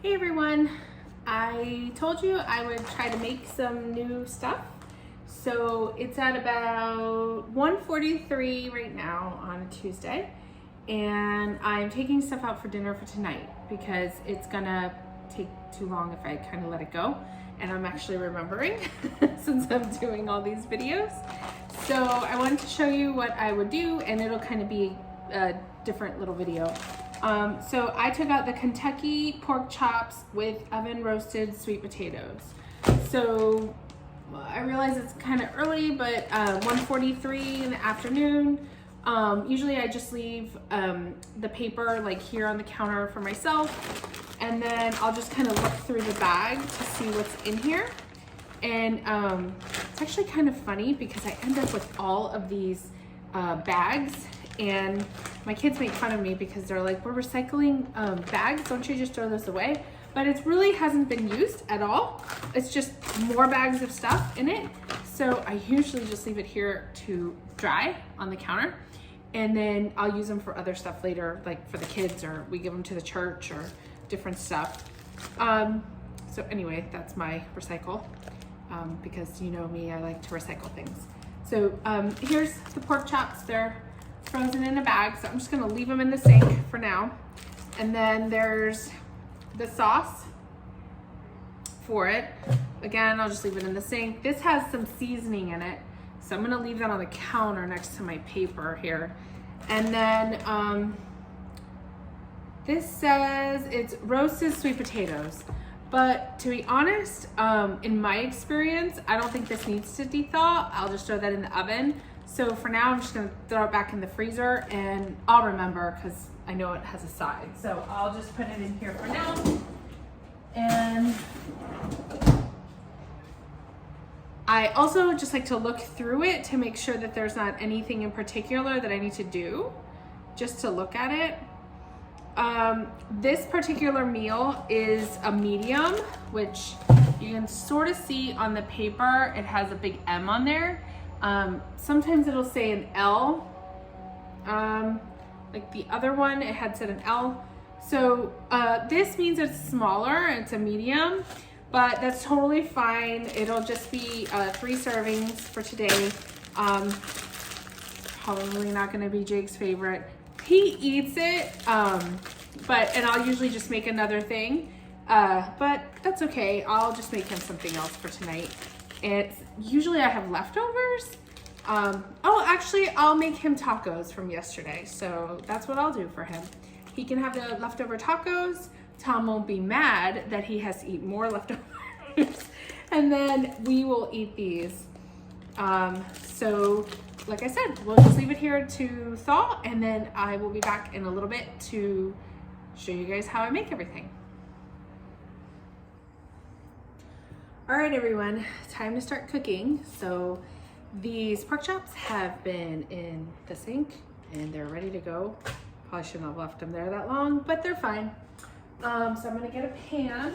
Hey everyone, I told you I would try to make some new stuff. So it's at about 1:43 right now on a Tuesday, and I'm taking stuff out for dinner for tonight because it's gonna take too long if I kind of let it go. And I'm actually remembering since I'm doing all these videos. So I wanted to show you what I would do, and it'll kind of be a different little video. So I took out the Kentucky pork chops with oven roasted sweet potatoes. So I realize it's kind of early, but 1:43 in the afternoon. Usually I just leave the paper like here on the counter for myself, and then I'll just kind of look through the bag to see what's in here. And it's actually kind of funny because I end up with all of these bags, and my kids make fun of me because they're like, we're recycling bags, don't you just throw this away? But it really hasn't been used at all. It's just more bags of stuff in it. So I usually just leave it here to dry on the counter, and then I'll use them for other stuff later, like for the kids, or we give them to the church or different stuff. So anyway, that's my recycle, because you know me, I like to recycle things. So here's the pork chops. They're frozen in a bag, so I'm just gonna leave them in the sink for now. And then there's the sauce for it. Again, I'll just leave it in the sink. This has some seasoning in it, so I'm gonna leave that on the counter next to my paper here. And then this says it's roasted sweet potatoes, but to be honest, in my experience, I don't think this needs to de-thaw. I'll just throw that in the oven. So for now, I'm just gonna throw it back in the freezer, and I'll remember because I know it has a side. So I'll just put it in here for now. And I also just like to look through it to make sure that there's not anything in particular that I need to do, just to look at it. This particular meal is a medium, which you can sort of see on the paper. It has a big M on there. Sometimes it'll say an L. Like the other one, it had said an L. So this means it's smaller, it's a medium, but that's totally fine. It'll just be 3 servings for today. Probably not gonna be Jake's favorite. He eats it, and I'll usually just make another thing, but that's okay. I'll just make him something else for tonight. It's usually I have leftovers. Oh, actually, I'll make him tacos from yesterday, so that's what I'll do for him. He can have the leftover tacos. Tom won't be mad that he has to eat more leftovers, and then we will eat these. So like I said, we'll just leave it here to thaw, and then I will be back in a little bit to show you guys how I make everything. All right, everyone, time to start cooking. So these pork chops have been in the sink and they're ready to go. Probably shouldn't have left them there that long, but they're fine. So I'm gonna get a pan,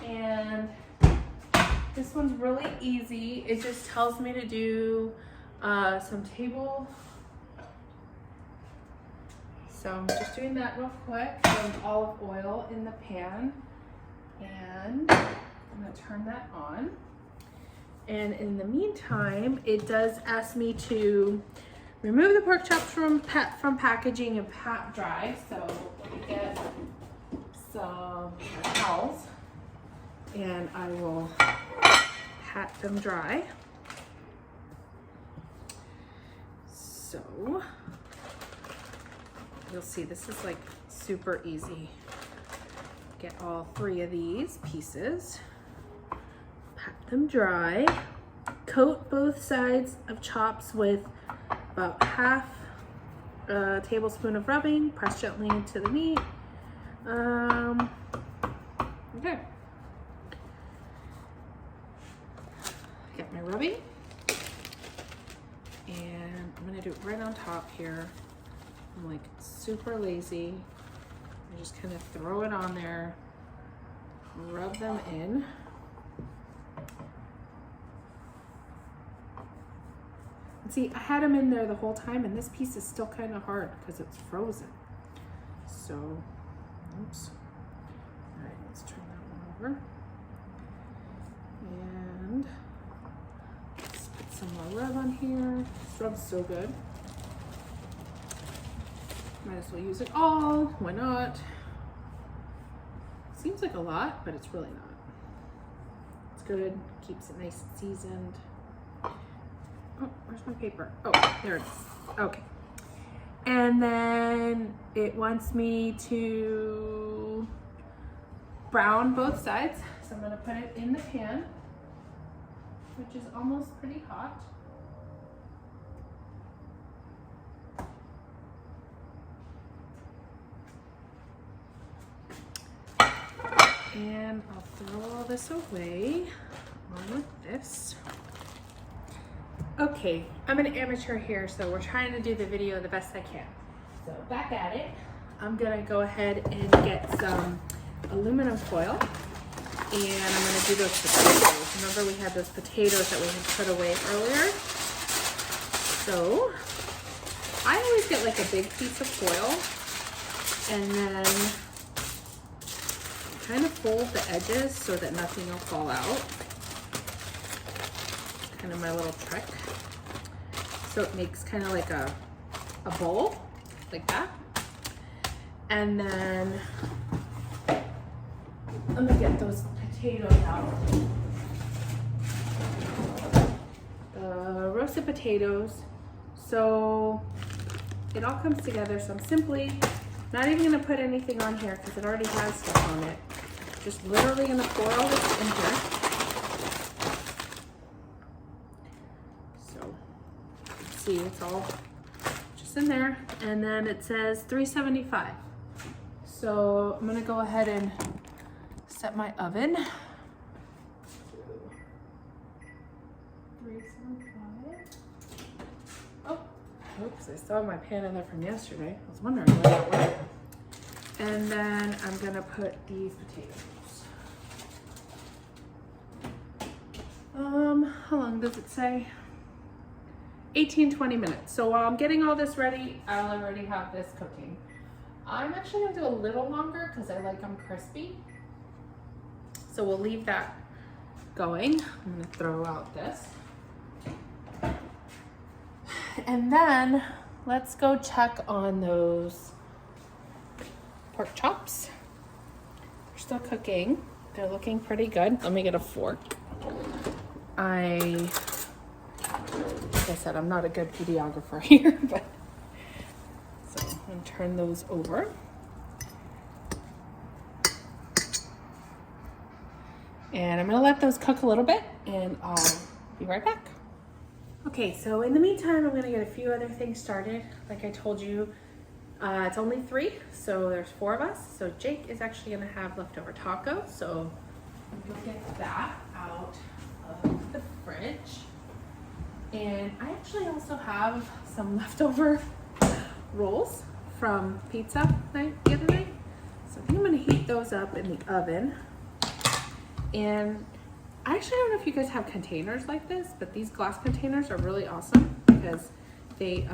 and this one's really easy. It just tells me to do some table. So I'm just doing that real quick. Some olive oil in the pan, and I'm gonna turn that on. And in the meantime, it does ask me to remove the pork chops from packaging and pat dry. So let me get some towels, and I will pat them dry. So you'll see this is like super easy. Get all 3 of these pieces, pat them dry, coat both sides of chops with about half a tablespoon of rubbing, press gently into the meat. Okay. Get my rubbing, and I'm gonna do it right on top here. I'm like super lazy. I just kind of throw it on there, rub them in. And see, I had them in there the whole time, and this piece is still kind of hard because it's frozen. So, oops. Let's turn that one over. And let's put some more rub on here. This rub's so good. Might as well use it all. Why not? Seems like a lot, but it's really not. It's good. Keeps it nice and seasoned. Oh, where's my paper? Oh, there it is. Okay. And then it wants me to brown both sides. So I'm going to put it in the pan, which is almost pretty hot. And I'll throw all this away along with this. Okay, I'm an amateur here, so we're trying to do the video the best I can. So back at it, I'm gonna go ahead and get some aluminum foil, and I'm gonna do those potatoes. Remember we had those potatoes that we had put away earlier? So I always get like a big piece of foil, and then kind of fold the edges so that nothing will fall out. Kind of my little trick. So it makes kind of like a bowl, like that. And then I'm gonna get those potatoes out. The roasted potatoes. So it all comes together. So I'm simply not even gonna put anything on here because it already has stuff on it. Just literally gonna pour all this in here. So you can see it's all just in there. And then it says 375. So I'm gonna go ahead and set my oven. 375. Oh, oops, I still have my pan in there from yesterday. I was wondering where that went. And then I'm gonna put these potatoes. How long does it say? 18-20 minutes. So while I'm getting all this ready, I'll already have this cooking. I'm actually gonna do a little longer because I like them crispy. So we'll leave that going. I'm gonna throw out this. And then let's go check on those pork chops. They're still cooking. They're looking pretty good. Let me get a fork. Like I said, I'm not a good videographer here, but so I'm gonna turn those over. And I'm gonna let those cook a little bit and I'll be right back. Okay, so in the meantime, I'm gonna get a few other things started. Like I told you, it's only 3, so there's 4 of us. So Jake is actually gonna have leftover tacos. So we'll get that out of the fridge. And I actually also have some leftover rolls from pizza night the other night. So I think I'm gonna heat those up in the oven. And I actually don't know if you guys have containers like this, but these glass containers are really awesome because they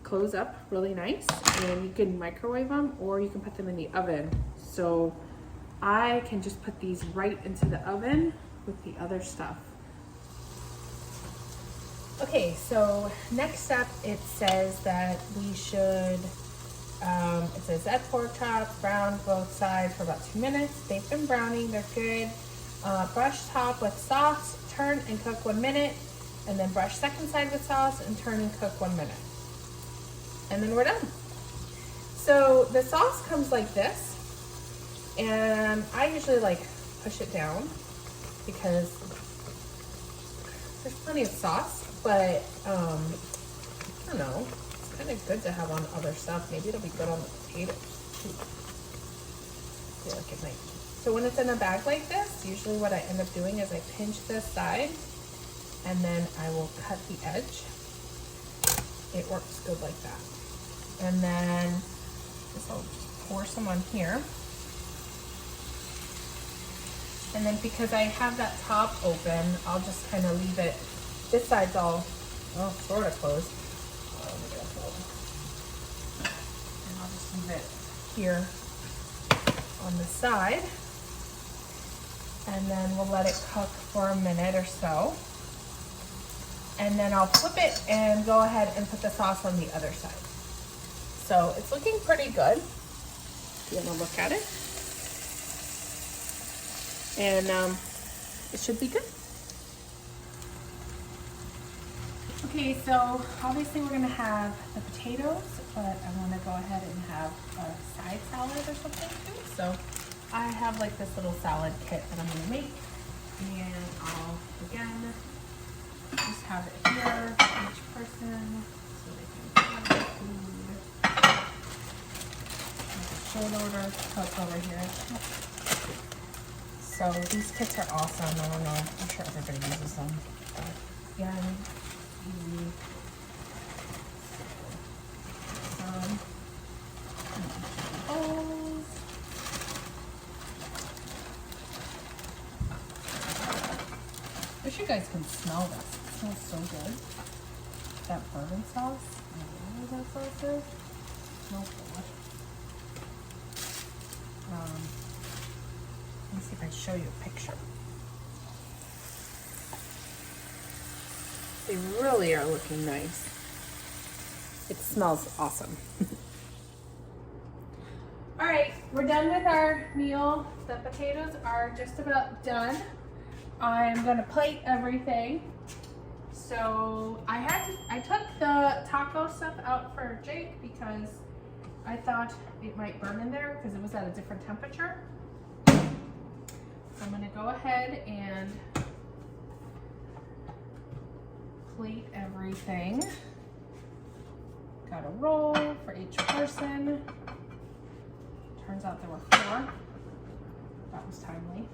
close up really nice, and you can microwave them or you can put them in the oven. So I can just put these right into the oven with the other stuff. Okay, so next up it says that we should, it says add pork chops, brown both sides for about 2 minutes. They've been browning, they're good. Brush top with sauce, turn and cook 1 minute, and then brush second side with sauce and turn and cook 1 minute. And then we're done. So the sauce comes like this, and I usually like push it down because there's plenty of sauce, but I don't know, it's kind of good to have on other stuff. Maybe it'll be good on the potatoes too. I feel like it might be. So when it's in a bag like this, usually what I end up doing is I pinch this side and then I will cut the edge. It works good like that. And then I'll just pour some on here. And then because I have that top open, I'll just kind of leave it, this side's all, well, sort of closed. And I'll just leave it here on the side. And then we'll let it cook for a minute or so. And then I'll flip it and go ahead and put the sauce on the other side. So it's looking pretty good. If you want to look at it. And it should be good. Okay, so obviously we're gonna have the potatoes, but I wanna go ahead and have a side salad or something too. So I have like this little salad kit that I'm gonna make, and I'll again just have it here for each person so they can have their food. Short order cook over here. So these kits are awesome. I don't know, I'm sure everybody uses them. But again, easy. I wish you guys can smell this. It smells so good. That bourbon sauce. I don't know what that sauce is. It smells delicious. Let me see if I show you a picture. They really are looking nice. It smells awesome. All right, we're done with our meal. The potatoes are just about done. I'm gonna plate everything. So I took the taco stuff out for Jake because I thought it might burn in there because it was at a different temperature. So I'm gonna go ahead and plate everything. Got a roll for each person. Turns out there were 4. That was timely.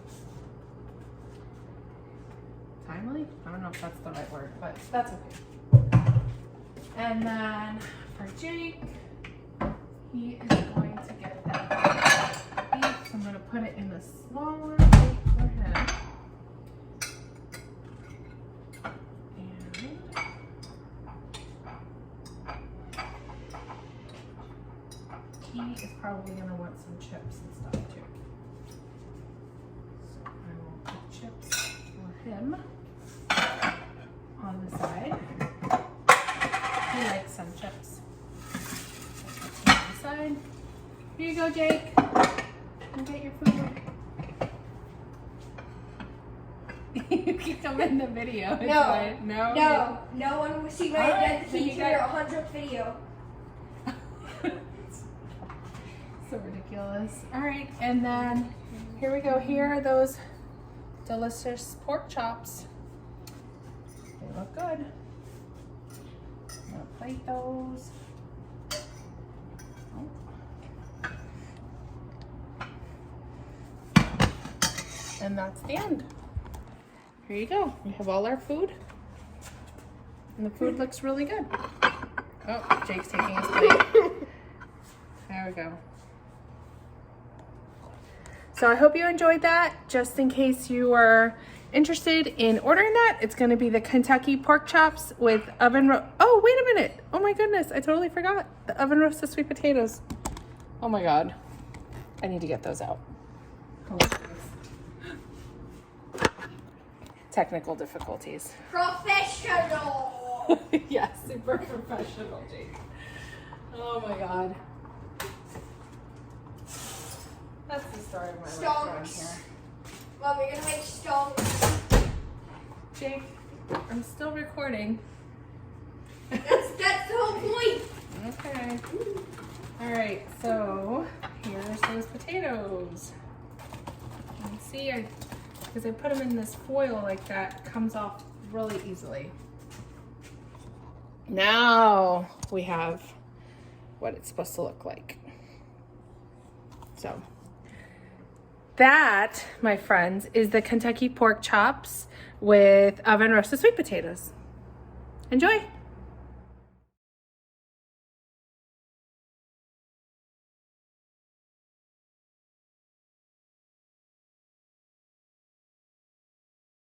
Timely? I don't know if that's the right word, but that's okay. And then for Jake, he is going to get that beef. So I'm going to put it in the smaller plate for him. And he is probably going to want some chips and stuff too. So I will put chips for him on the side. He likes some chips. On the side. Here you go, Jake. Go get your food. You can come in the video. No one will see my identity to your 100th video. So ridiculous. All right, and then here we go. Here are those delicious pork chops. They look good. I'm gonna plate those. And that's the end. Here you go. We have all our food. And the food looks really good. Oh, Jake's taking his plate. There we go. So I hope you enjoyed that. Just in case you were interested in ordering that, it's gonna be the Kentucky pork chops with oh, wait a minute. Oh my goodness, I totally forgot. The oven roasted sweet potatoes. Oh my God. I need to get those out. Technical difficulties. Professional! Yes, super professional, Jake. Oh my God. That's the story of my restaurant here. Mom, you're gonna make stonks. Jake, I'm still recording. That's the whole point. Okay. All right, so here's those potatoes. You can see, because I put them in this foil like that, it comes off really easily. Now we have what it's supposed to look like. So that, my friends, is the Kentucky pork chops with oven roasted sweet potatoes. Enjoy.